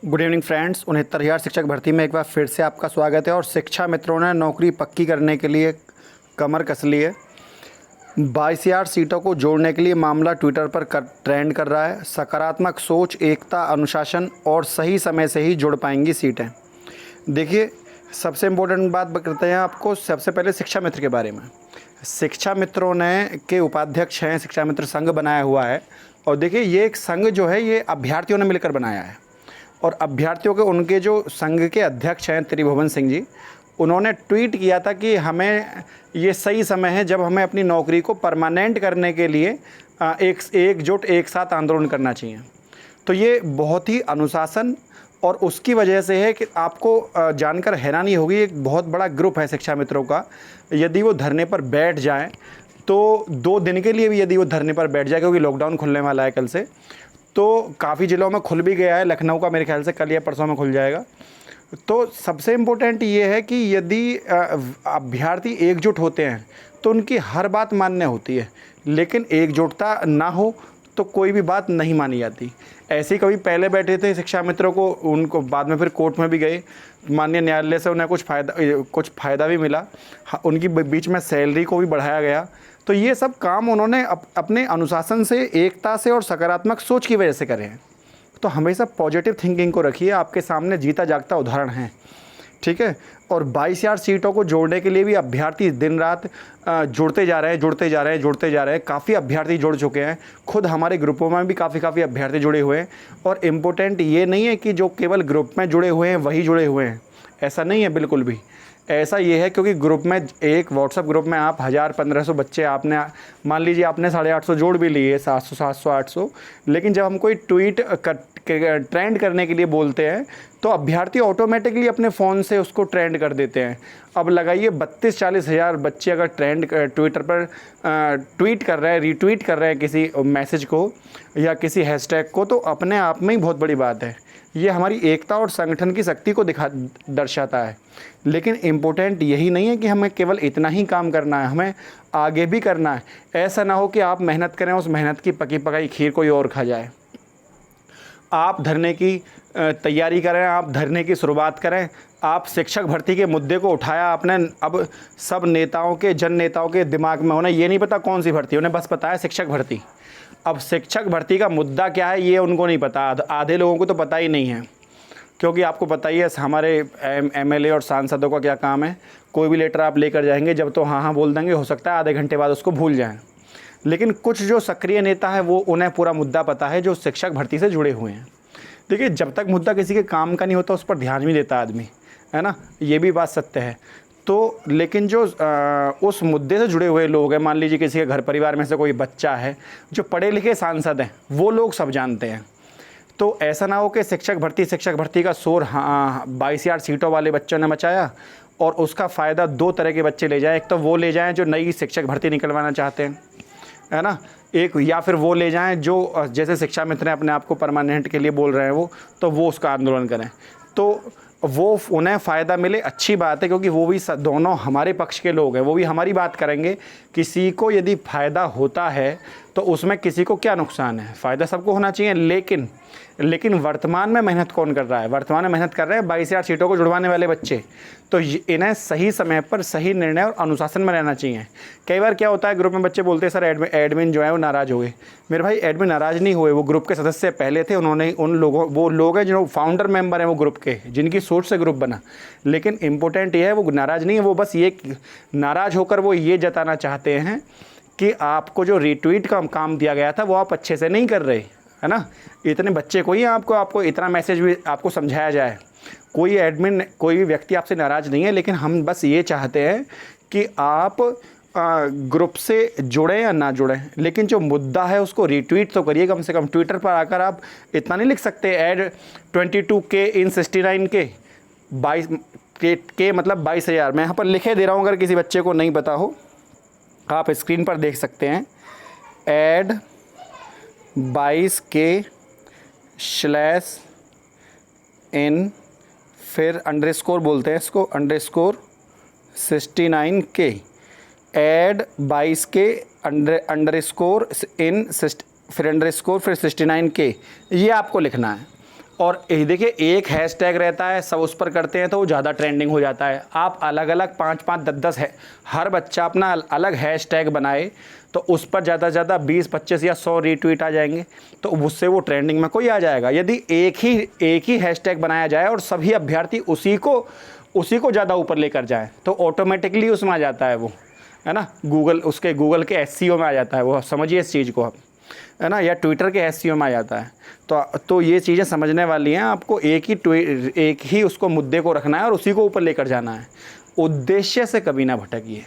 Good evening friends. 69,000 शिक्षक भर्ती में एक बार फिर से आपका स्वागत है। और शिक्षा मित्रों ने नौकरी पक्की करने के लिए कमर कस ली है। 22,000 सीटों को जोड़ने के लिए मामला ट्विटर पर ट्रेंड कर रहा है। सकारात्मक सोच, एकता, अनुशासन और सही समय से ही जुड़ पाएंगी सीटें। देखिए, सबसे इम्पोर्टेंट बात करते हैं आपको सबसे पहले शिक्षा मित्र के बारे में। शिक्षा मित्रों ने के उपाध्यक्ष हैं, शिक्षा मित्र संघ बनाया हुआ है। और देखिए, ये एक संघ जो है ये अभ्यर्थियों ने मिलकर बनाया है। और अभ्यर्थियों के उनके जो संघ के अध्यक्ष हैं त्रिभुवन सिंह जी, उन्होंने ट्वीट किया था कि हमें ये सही समय है जब हमें अपनी नौकरी को परमानेंट करने के लिए एकजुट एक साथ आंदोलन करना चाहिए। तो ये बहुत ही अनुशासन और उसकी वजह से है कि आपको जानकर हैरानी होगी, एक बहुत बड़ा ग्रुप है शिक्षा मित्रों का। यदि वो धरने पर बैठ जाएं तो 2 दिन के लिए भी यदि वो धरने पर बैठ जाए, क्योंकि लॉकडाउन खुलने वाला है कल से, तो काफ़ी ज़िलों में खुल भी गया है। लखनऊ का मेरे ख्याल से कल या परसों में खुल जाएगा। तो सबसे इम्पोर्टेंट ये है कि यदि अभ्यर्थी एकजुट होते हैं तो उनकी हर बात मान्य होती है, लेकिन एकजुटता ना हो तो कोई भी बात नहीं मानी जाती। ऐसे ही कभी पहले बैठे थे शिक्षा मित्रों को, उनको बाद में फिर कोर्ट में भी गए, माननीय न्यायालय से उन्हें कुछ फ़ायदा भी मिला, उनकी बीच में सैलरी को भी बढ़ाया गया। तो ये सब काम उन्होंने अपने अनुशासन से, एकता से और सकारात्मक सोच की वजह से करे हैं। तो हमेशा पॉजिटिव थिंकिंग को रखिए, आपके सामने जीता जागता उदाहरण है, ठीक है। और 22,000 सीटों को जोड़ने के लिए भी अभ्यर्थी दिन रात जुड़ते जा रहे हैं। काफ़ी अभ्यर्थी जुड़ चुके हैं। खुद हमारे ग्रुपों में भी काफ़ी अभ्यर्थी जुड़े हुए हैं। और इम्पोर्टेंट ये नहीं है कि जो केवल ग्रुप में जुड़े हुए हैं वही जुड़े हुए हैं, ऐसा नहीं है बिल्कुल भी। ऐसा ये है क्योंकि ग्रुप में, एक व्हाट्सएप ग्रुप में आप 1000-1500 बच्चे आपने, मान लीजिए आपने 850 जोड़ भी लिए, 700, 700, 800, लेकिन जब हम कोई ट्वीट ट्रेंड करने के लिए बोलते हैं तो अभ्यर्थी ऑटोमेटिकली अपने फ़ोन से उसको ट्रेंड कर देते हैं। अब लगाइए 32-40 हज़ार बच्चे अगर ट्विटर पर ट्वीट कर रहे हैं, रीट्वीट कर रहे हैं किसी मैसेज को या किसी हैशटैग को, तो अपने आप में ही बहुत बड़ी बात है। ये हमारी एकता और संगठन की शक्ति को दर्शाता है। लेकिन इम्पोर्टेंट यही नहीं है कि हमें केवल इतना ही काम करना है, हमें आगे भी करना है। ऐसा ना हो कि आप मेहनत करें, उस मेहनत की पकी पकाई खीर कोई और खा जाए। आप धरने की तैयारी करें, आप धरने की शुरुआत करें। आप शिक्षक भर्ती के मुद्दे को उठाया आपने। अब सब नेताओं के, जन नेताओं के दिमाग में, उन्हें ये नहीं पता कौन सी भर्ती, उन्हें बस पता है शिक्षक भर्ती। अब शिक्षक भर्ती का मुद्दा क्या है ये उनको नहीं पता, आधे लोगों को तो पता ही नहीं है। क्योंकि आपको पता ही है हमारे एमएलए और सांसदों का क्या काम है। कोई भी लेटर आप लेकर जाएंगे, जब तो हाँ हाँ बोल देंगे, हो सकता है आधे घंटे बाद उसको भूल जाएं। लेकिन कुछ जो सक्रिय नेता है वो, उन्हें पूरा मुद्दा पता है, जो शिक्षक भर्ती से जुड़े हुए हैं। देखिए, जब तक मुद्दा किसी के काम का नहीं होता उस पर ध्यान भी देता आदमी, है ना, ये भी बात सत्य है। तो लेकिन जो उस मुद्दे से जुड़े हुए लोग हैं, मान लीजिए किसी के घर परिवार में से कोई बच्चा है, जो पढ़े लिखे सांसद हैं, वो लोग सब जानते हैं। तो ऐसा ना हो कि शिक्षक भर्ती का शोर 22,000 सीटों वाले बच्चों ने मचाया और उसका फ़ायदा 2 तरह के बच्चे ले जाएं। एक तो वो ले जाएं जो नई शिक्षक भर्ती निकलवाना चाहते हैं, है ना, या फिर वो ले जाएं जो जैसे शिक्षा मित्र अपने आप को परमानेंट के लिए बोल रहे हैं तो वो उसका आंदोलन करें। तो वो उन्हें फ़ायदा मिले, अच्छी बात है, क्योंकि वो भी दोनों हमारे पक्ष के लोग हैं, वो भी हमारी बात करेंगे। किसी को यदि फ़ायदा होता है तो उसमें किसी को क्या नुकसान है, फ़ायदा सबको होना चाहिए। लेकिन वर्तमान में मेहनत कौन कर रहा है? वर्तमान में मेहनत कर रहे हैं 22,000 सीटों को जुड़वाने वाले बच्चे। तो इन्हें सही समय पर सही निर्णय और अनुशासन में रहना चाहिए। कई बार क्या होता है, ग्रुप में बच्चे बोलते हैं सर एडमिन जो है वो नाराज़ हो गए। मेरे भाई, एडमिन नाराज़ नहीं हुए, वो ग्रुप के सदस्य पहले थे। उन्होंने वो लोग हैं जो फाउंडर मेंबर हैं वो ग्रुप के, जिनकी सोच से ग्रुप बना। लेकिन इम्पोर्टेंट ये है, वो नाराज़ नहीं है, वो बस ये नाराज़ होकर वो ये जताना चाहते हैं कि आपको जो रीट्वीट का काम दिया गया था वो आप अच्छे से नहीं कर रहे, है ना। इतने बच्चे को ही आपको इतना मैसेज भी आपको समझाया जाए। कोई एडमिन, कोई भी व्यक्ति आपसे नाराज़ नहीं है, लेकिन हम बस ये चाहते हैं कि आप ग्रुप से जुड़ें या ना जुड़ें, लेकिन जो मुद्दा है उसको रीट्वीट तो करिए कम से कम। ट्विटर पर आकर आप इतना नहीं लिख सकते ऐड 22K इन 69K 22K मतलब 22,000। मैं यहाँ पर लिखे दे रहा हूँ, अगर किसी बच्चे को नहीं पता हो आप स्क्रीन पर देख सकते हैं। ऐड 22K /in, फिर अंडरस्कोर बोलते हैं इसको, underscore 69K। Add 22K underscore इन, फिर अंडरस्कोर, फिर 69K, ये आपको लिखना है। और ये देखिए एक हैशटैग रहता है, सब उस पर करते हैं तो वो ज़्यादा ट्रेंडिंग हो जाता है। आप अलग अलग 5-5 10-10 है, हर बच्चा अपना अलग हैशटैग बनाए तो उस पर ज़्यादा से ज़्यादा 20-25 या 100 रीट्वीट आ जाएंगे, तो उससे वो ट्रेंडिंग में कोई आ जाएगा। यदि एक ही हैशटैग बनाया जाए और सभी अभ्यर्थी उसी को ज़्यादा ऊपर लेकर जाएँ तो ऑटोमेटिकली उसमें आ जाता है वो, है ना, गूगल के एसईओ में आ जाता है वो, समझिए इस चीज़ को आप, है ना, या ट्विटर के एसईओ में आ जाता है। तो ये चीज़ें समझने वाली हैं। आपको एक ही उसको मुद्दे को रखना है और उसी को ऊपर लेकर जाना है, उद्देश्य से कभी ना भटकिए।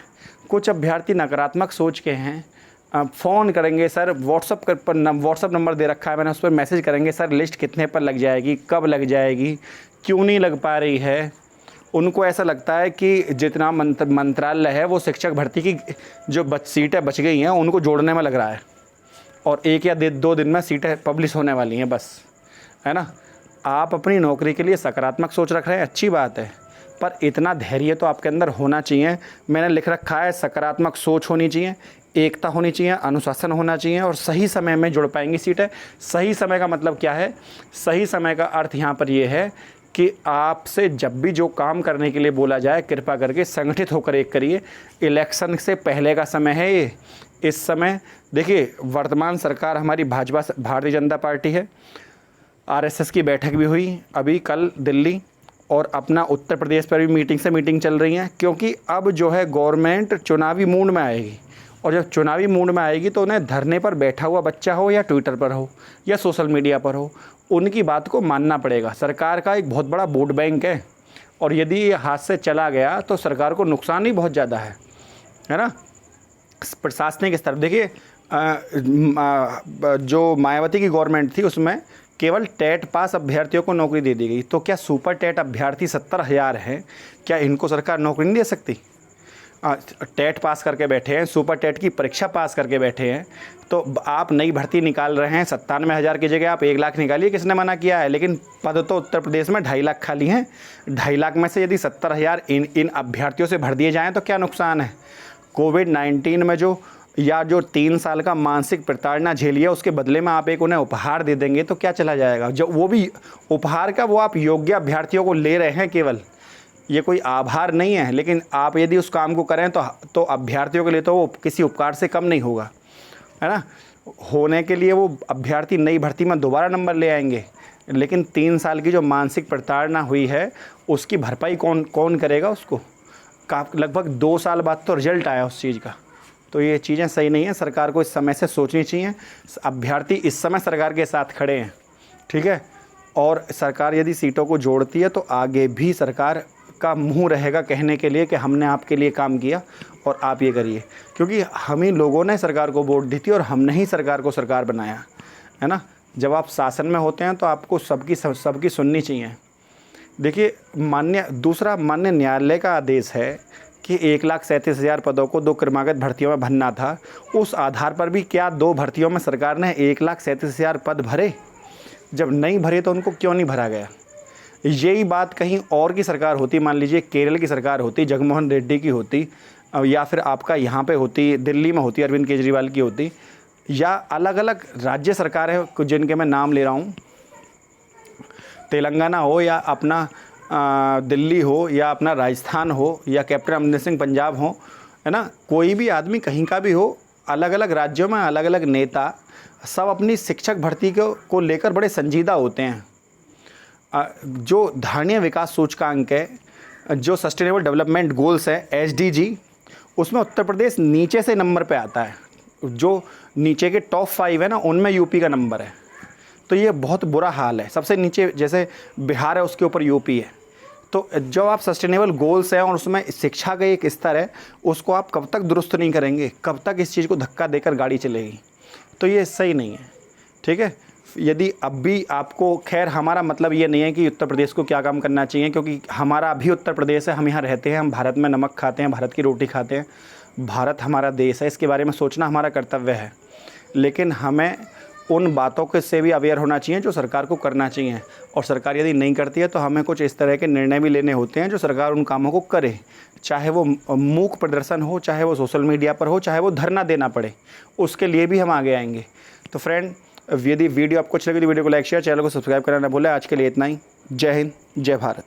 कुछ अभ्यर्थी नकारात्मक सोच के हैं, फ़ोन करेंगे सर, व्हाट्सअप नंबर दे रखा है मैंने, उस पर मैसेज करेंगे सर लिस्ट कितने पर लग जाएगी, कब लग जाएगी, क्यों नहीं लग पा रही है। उनको ऐसा लगता है कि जितना मंत्रालय है वो शिक्षक भर्ती की जो सीटें बच गई हैं उनको जोड़ने में लग रहा है और 1 या 2 दिन में सीटें पब्लिश होने वाली हैं बस, है ना। आप अपनी नौकरी के लिए सकारात्मक सोच रख रहे हैं, अच्छी बात है, पर इतना धैर्य तो आपके अंदर होना चाहिए। मैंने लिख रखा है सकारात्मक सोच होनी चाहिए, एकता होनी चाहिए, अनुशासन होना चाहिए और सही समय में जुड़ पाएंगी सीटें। सही समय का मतलब क्या है? सही समय का अर्थ यहाँ पर ये है कि आपसे जब भी जो काम करने के लिए बोला जाए कृपा करके संगठित होकर एक करिए। इलेक्शन से पहले का समय है ये। इस समय देखिए वर्तमान सरकार हमारी भाजपा भारतीय जनता पार्टी है, आरएसएस की बैठक भी हुई अभी कल दिल्ली, और अपना उत्तर प्रदेश पर भी मीटिंग चल रही हैं, क्योंकि अब जो है गवर्नमेंट चुनावी मूड में आएगी और जब चुनावी मूड में आएगी तो उन्हें धरने पर बैठा हुआ बच्चा हो या ट्विटर पर हो या सोशल मीडिया पर हो, उनकी बात को मानना पड़ेगा। सरकार का एक बहुत बड़ा वोट बैंक है और यदि ये हाथ से चला गया तो सरकार को नुकसान ही बहुत ज़्यादा है ना। प्रशासनिक स्तर देखिए, जो मायावती की गवर्नमेंट थी उसमें केवल टेट पास अभ्यर्थियों को नौकरी दे दी गई, तो क्या सुपर टेट अभ्यर्थी 70,000 हैं, क्या इनको सरकार नौकरी नहीं दे सकती? टेट पास करके बैठे हैं, सुपर टेट की परीक्षा पास करके बैठे हैं, तो आप नई भर्ती निकाल रहे हैं 97,000 की जगह आप 1 लाख निकालिए, किसने मना किया है? लेकिन पद तो उत्तर प्रदेश में 2.5 लाख खाली हैं। 2.5 लाख में से यदि 70,000 इन अभ्यर्थियों से भर दिए जाएँ तो क्या नुकसान है? कोविड-19 में जो 3 साल का मानसिक प्रताड़ना झेली है उसके बदले में आप एक उन्हें उपहार दे देंगे तो क्या चला जाएगा? जो वो भी उपहार का वो आप योग्य अभ्यर्थियों को ले रहे हैं केवल, ये कोई आभार नहीं है। लेकिन आप यदि उस काम को करें तो अभ्यर्थियों के लिए तो वो किसी उपकार से कम नहीं होगा, है ना। होने के लिए वो अभ्यर्थी नई भर्ती में दोबारा नंबर ले आएंगे, लेकिन 3 साल की जो मानसिक प्रताड़ना हुई है उसकी भरपाई कौन करेगा उसको? लगभग 2 साल बाद तो रिजल्ट आया उस चीज़ का। तो ये चीज़ें सही नहीं है, सरकार को इस समय से सोचनी चाहिए। अभ्यर्थी इस समय सरकार के साथ खड़े हैं, ठीक है, और सरकार यदि सीटों को जोड़ती है तो आगे भी सरकार का मुंह रहेगा कहने के लिए कि हमने आपके लिए काम किया और आप ये करिए, क्योंकि हम ही लोगों ने सरकार को वोट दी थी और हमने ही सरकार को सरकार बनाया, है ना। जब आप शासन में होते हैं तो आपको सबकी सुननी चाहिए। देखिए दूसरा माननीय न्यायालय का आदेश है कि 1,37,000 पदों को 2 क्रमागत भर्तियों में भरना था। उस आधार पर भी क्या 2 भर्तियों में सरकार ने 1,37,000 पद भरे? जब नहीं भरे तो उनको क्यों नहीं भरा गया? यही बात कहीं और की सरकार होती, मान लीजिए केरल की सरकार होती, जगनमोहन रेड्डी की होती, या फिर आपका यहाँ पे होती, दिल्ली में होती, अरविंद केजरीवाल की होती, या अलग अलग राज्य सरकारें जिनके मैं नाम ले रहा हूँ, तेलंगाना हो या अपना दिल्ली हो या अपना राजस्थान हो या कैप्टन अमरिंदर सिंह पंजाब हो, है ना, कोई भी आदमी कहीं का भी हो, अलग अलग राज्यों में अलग अलग नेता सब अपनी शिक्षक भर्ती को लेकर बड़े संजीदा होते हैं। जो धारणीय विकास सूचकांक है, जो सस्टेनेबल डेवलपमेंट गोल्स है SDG, उसमें उत्तर प्रदेश नीचे से नंबर पे आता है। जो नीचे के टॉप 5 है ना, उनमें यूपी का नंबर है। तो ये बहुत बुरा हाल है। सबसे नीचे जैसे बिहार है उसके ऊपर यूपी है। तो जो आप सस्टेनेबल गोल्स हैं और उसमें शिक्षा का एक स्तर है, उसको आप कब तक दुरुस्त नहीं करेंगे, कब तक इस चीज़ को धक्का देकर गाड़ी चलेगी? तो ये सही नहीं है, ठीक है। यदि अब भी आपको, खैर हमारा मतलब ये नहीं है कि उत्तर प्रदेश को क्या काम करना चाहिए, क्योंकि हमारा अभी उत्तर प्रदेश है, हम यहाँ रहते हैं, हम भारत में नमक खाते हैं, भारत की रोटी खाते हैं, भारत हमारा देश है, इसके बारे में सोचना हमारा कर्तव्य है। लेकिन हमें उन बातों के से भी अवेयर होना चाहिए जो सरकार को करना चाहिए, और सरकार यदि नहीं करती है तो हमें कुछ इस तरह के निर्णय भी लेने होते हैं जो सरकार उन कामों को करे, चाहे वो मूक प्रदर्शन हो, चाहे वो सोशल मीडिया पर हो, चाहे वो धरना देना पड़े, उसके लिए भी हम आगे आएंगे। तो फ्रेंड, यदि वीडियो आपको अच्छी लगी तो वीडियो को लाइक शेयर, चैनल को सब्सक्राइब करना ना भूलें। आज के लिए इतना ही। जय हिंद, जय भारत।